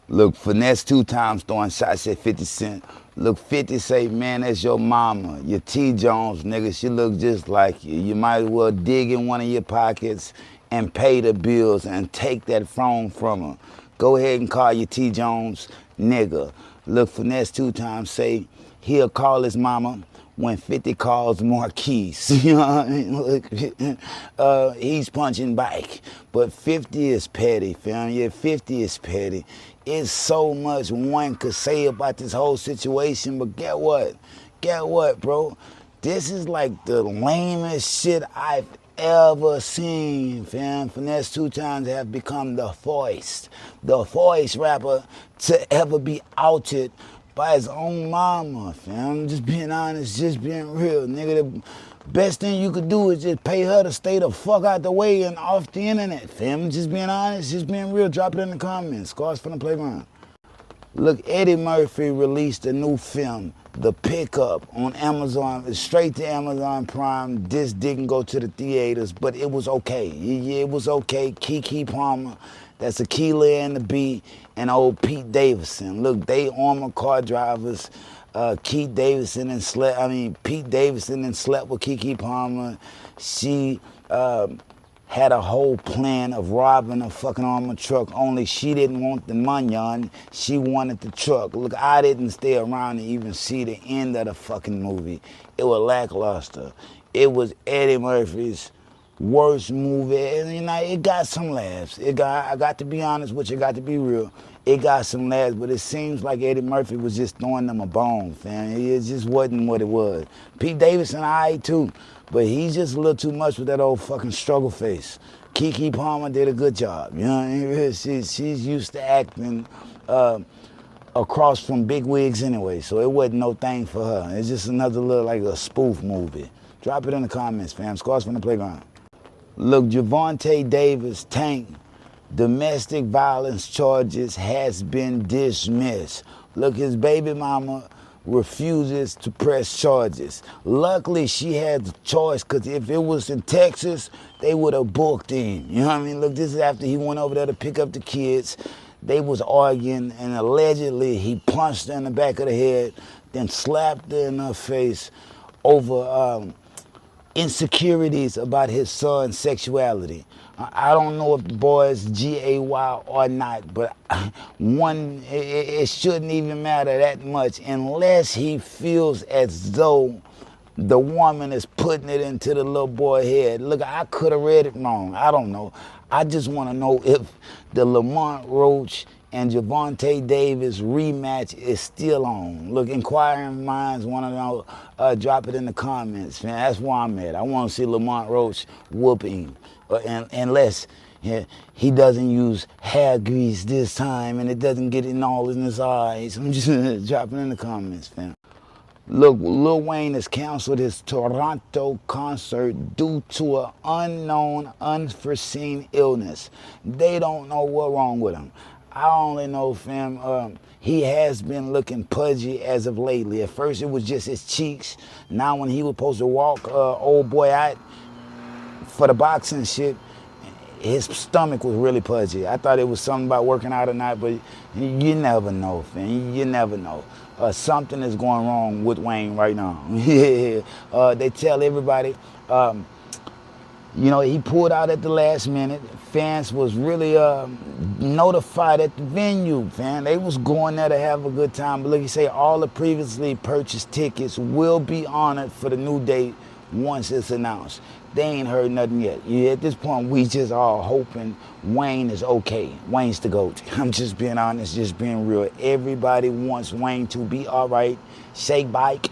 Look, Finesse2tymes throwing shots at 50 Cent. Look, 50 say, man, that's your mama. Your T. Jones, nigga, she look just like you. You might as well dig in one of your pockets and pay the bills and take that phone from her. Go ahead and call your T. Jones, nigga. Look, Finesse2tymes say, he'll call his mama when 50 calls Marquise. You know what I mean? Look, he's punching back. But 50 is petty, fam. Yeah, 50 is petty. It's so much one could say about this whole situation, but get what? Get what, bro? This is like the lamest shit I've ever seen, fam. Finesse2tymes have become the voice rapper to ever be outed by his own mama, fam. Just being honest, just being real, nigga. The best thing you could do is just pay her to stay the fuck out the way and off the internet, fam. Just being honest, just being real. Drop it in the comments. Scars from the playground. Look, Eddie Murphy released a new film, The Pickup, on Amazon, straight to Amazon Prime. This didn't go to the theaters, but it was okay. Yeah, it was okay. KeKe Palmer, that's Aquila and the B, and old Pete Davidson. Look, they armored car drivers. Pete Davidson and slept with KeKe Palmer. She had a whole plan of robbing a fucking armored truck, only she didn't want the money, she wanted the truck. Look, I didn't stay around to even see the end of the fucking movie. It was lackluster. It was Eddie Murphy's worst movie, and you know, it got some laughs. I got to be honest with you, got to be real. It got some laughs, but it seems like Eddie Murphy was just throwing them a bone, fam. It just wasn't what it was. Pete Davidson, alright too, but he's just a little too much with that old fucking struggle face. KeKe Palmer did a good job, you know what I mean? She's used to acting across from big wigs anyway, so it wasn't no thing for her. It's just another little, like a spoof movie. Drop it in the comments, fam. Scars from the playground. Look, Gervonta Davis Tank domestic violence charges has been dismissed. Look, his baby mama refuses to press charges. Luckily, she had the choice, because if it was in Texas, they would have booked him. You know what I mean? Look, this is after he went over there to pick up the kids. They was arguing, and allegedly he punched her in the back of the head, then slapped her in her face over insecurities about his son's sexuality. I don't know if the boy is GAY or not, but it shouldn't even matter that much unless he feels as though the woman is putting it into the little boy's head. Look, I could have read it wrong. I don't know. I just want to know if the Lamont Roach and Gervonta Davis rematch is still on. Look, inquiring minds want to know, drop it in the comments, man. That's where I'm at. I want to see Lamont Roach whooping, unless he doesn't use hair grease this time and it doesn't get in all in his eyes. I'm just dropping in the comments, fam. Look, Lil Wayne has canceled his Toronto concert due to an unknown, unforeseen illness. They don't know what's wrong with him. I only know, fam, he has been looking pudgy as of lately. At first, it was just his cheeks. Now, when he was supposed to walk old boy out for the boxing shit, his stomach was really pudgy. I thought it was something about working out or not, but you never know, fam. You never know. Something is going wrong with Wayne right now. Yeah. They tell everybody, you know, he pulled out at the last minute. Fans was really notified at the venue, fam. They was going there to have a good time. But look, he say all the previously purchased tickets will be honored for the new date once it's announced. They ain't heard nothing yet. Yeah, at this point, we just all hoping Wayne is okay. Wayne's the GOAT. I'm just being honest, just being real. Everybody wants Wayne to be all right, shake bike,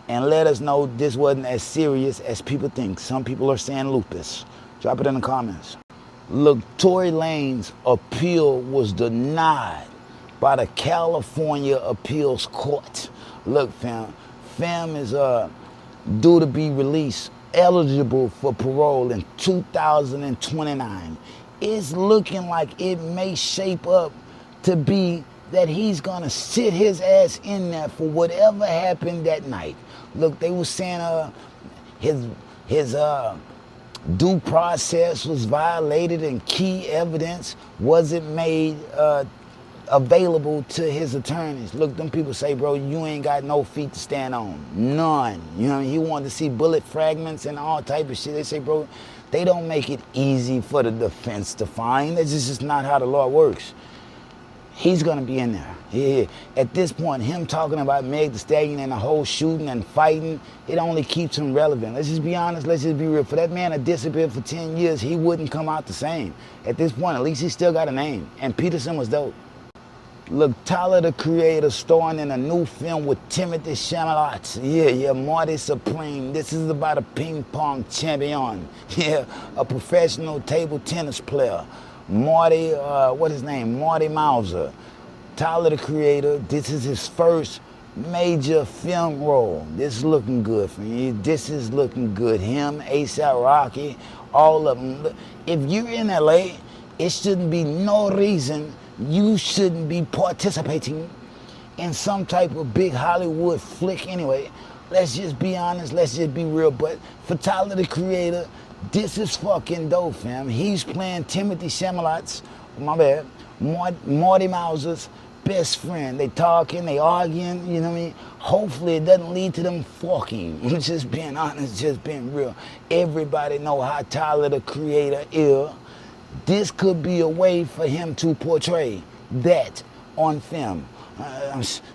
and let us know this wasn't as serious as people think. Some people are saying lupus. Drop it in the comments. Look, Tory Lanez's appeal was denied by the California Appeals Court. Look, fam is due to be released, eligible for parole in 2029. It's looking like it may shape up to be that he's gonna sit his ass in there for whatever happened that night. Look, they were saying his due process was violated and key evidence wasn't made available to his attorneys. Look, them people say, bro, you ain't got no feet to stand on. None. You know what I mean? He wanted to see bullet fragments and all type of shit. They say, bro, they don't make it easy for the defense to find. That's just not how the law works. He's gonna be in there. Yeah. At this point, him talking about Meg Thee Stallion and the whole shooting and fighting, it only keeps him relevant. Let's just be honest, let's just be real. For that man to disappear for 10 years, he wouldn't come out the same. At this point, at least he still got a name. And Peterson was dope. Look, Tyler, the Creator, starring in a new film with Timothée Chalamet. Yeah, Marty Supreme. This is about a ping pong champion. Yeah, a professional table tennis player. Marty, what his name? Marty Mauser. Tyler, the Creator. This is his first major film role. This is looking good for me. This is looking good. Him, A$AP Rocky, all of them. If you're in LA, it shouldn't be no reason you shouldn't be participating in some type of big Hollywood flick anyway. Let's just be honest, let's just be real. But for Tyler, the Creator, this is fucking dope, fam. He's playing Timothée Chalamet's, Marty Mauser's best friend. They talking, they arguing, you know what I mean? Hopefully it doesn't lead to them fucking. Just being honest, just being real. Everybody know how Tyler, the Creator, is. This could be a way for him to portray that on film.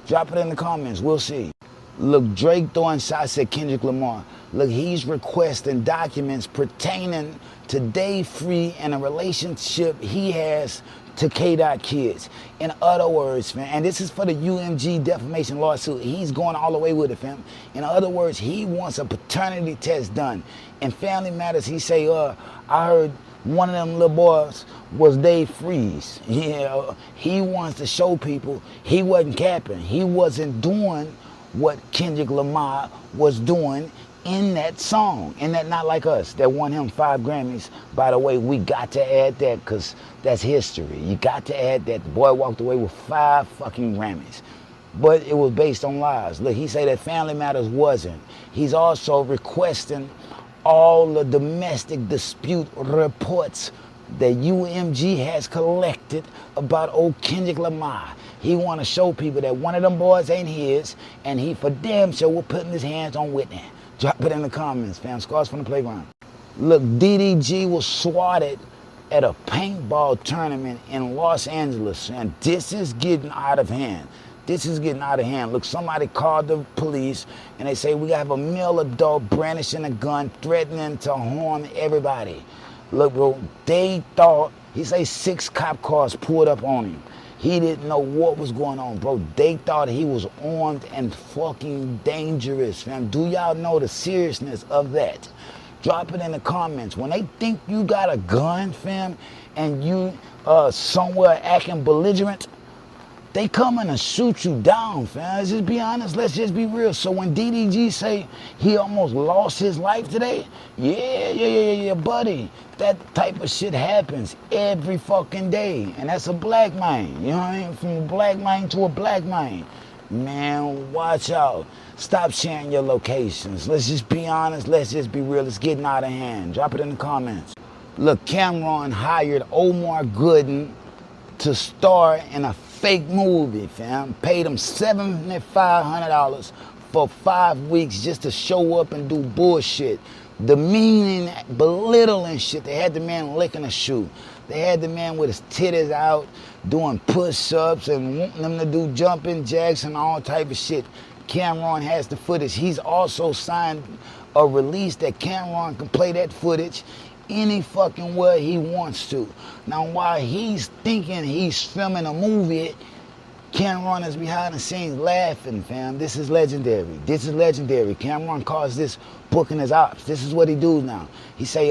Drop it in the comments, we'll see. Look, Drake throwing shots at Kendrick Lamar. Look, he's requesting documents pertaining to Day Free and a relationship he has to KeKe kids. In other words, man, and this is for the UMG defamation lawsuit. He's going all the way with it, fam. In other words, he wants a paternity test done. In Family Matters, he say, I heard one of them little boys was Day Freeze. Yeah, he wants to show people he wasn't capping. He wasn't doing what Kendrick Lamar was doing in that song, in that Not Like Us, that won him 5 Grammys. By the way, we got to add that because that's history. You got to add that. The boy walked away with 5 fucking Grammys. But it was based on lies. Look, he said that Family Matters wasn't. He's also requesting all the domestic dispute reports that UMG has collected about old Kendrick Lamar. He want to show people that one of them boys ain't his, and he for damn sure will putting his hands on Whitney. Drop it in the comments, fam. Scars from the playground. Look, DDG was swatted at a paintball tournament in Los Angeles, and this is getting out of hand. This is getting out of hand. Look, somebody called the police and they say we have a male adult brandishing a gun, threatening to harm everybody. Look, bro, they thought, he say 6 cop cars pulled up on him. He didn't know what was going on, bro. They thought he was armed and fucking dangerous, fam. Do y'all know the seriousness of that? Drop it in the comments. When they think you got a gun, fam, and you somewhere acting belligerent, they coming to shoot you down, fam. Let's just be honest. Let's just be real. So when DDG say he almost lost his life today, yeah, buddy. That type of shit happens every fucking day. And that's a black man. You know what I mean? From a black man to a black man. Man, watch out. Stop sharing your locations. Let's just be honest. Let's just be real. It's getting out of hand. Drop it in the comments. Look, Camron hired Omar to star in a fake movie, fam. Paid him $7,500 for 5 weeks just to show up and do bullshit. Demeaning, belittling shit. They had the man licking a shoe. They had the man with his titties out doing push-ups and wanting them to do jumping jacks and all type of shit. Camron has the footage. He's also signed a release that Camron can play that footage any fucking way he wants to. Now, while he's thinking he's filming a movie, Camron is behind the scenes laughing, fam. This is legendary. This is legendary. Camron calls this booking his ops. This is what he do now. He say,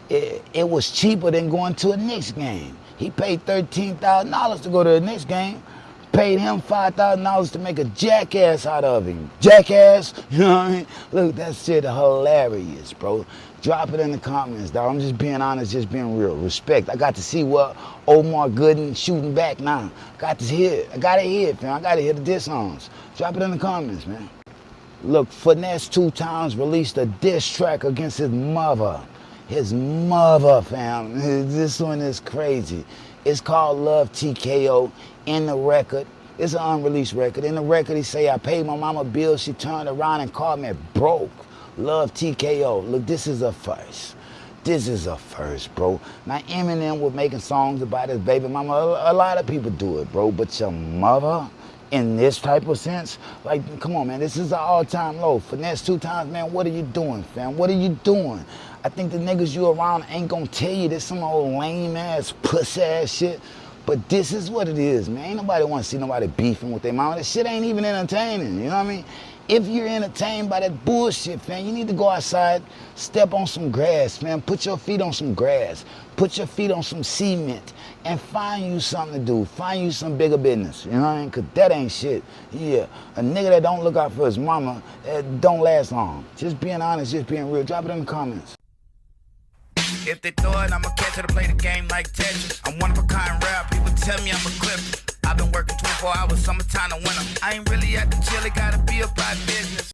it was cheaper than going to a Knicks game. He paid $13,000 to go to a Knicks game. Paid him $5,000 to make a jackass out of him. Jackass, you know what I mean? Look, that shit hilarious, bro. Drop it in the comments, dog. I'm just being honest, just being real. Respect. I got to see what Omar shooting back now. Got to hear it. I got to hear it, fam. I got to hear the diss songs. Drop it in the comments, man. Look, Finesse2tymes released a diss track against his mother. His mother, fam. This one is crazy. It's called Love TKO. In the record, it's an unreleased record. In the record, he say, I paid my mama bills. She turned around and called me broke. Love TKO. Look, this is a first. This is a first, bro. Now, Eminem was making songs about his baby mama. A lot of people do it, bro. But your mother, in this type of sense, like, come on, man. This is an all-time low. Finesse2tymes, man, what are you doing, fam? What are you doing? I think the niggas you around ain't gonna tell you this some old lame-ass, puss-ass shit. But this is what it is, man. Ain't nobody want to see nobody beefing with their mama. This shit ain't even entertaining, you know what I mean? If you're entertained by that bullshit, fam, you need to go outside, step on some grass, fam. Put your feet on some grass. Put your feet on some cement and find you something to do. Find you some bigger business, you know what I mean? Because that ain't shit. Yeah, a nigga that don't look out for his mama don't last long. Just being honest, just being real. Drop it in the comments. If they throw it, I'ma catch it or play the game like Tetris. I'm one of a kind rap, people tell me I'm a clip. I've been working 24 hours, summertime to winter. I ain't really at the chill, it gotta be about business.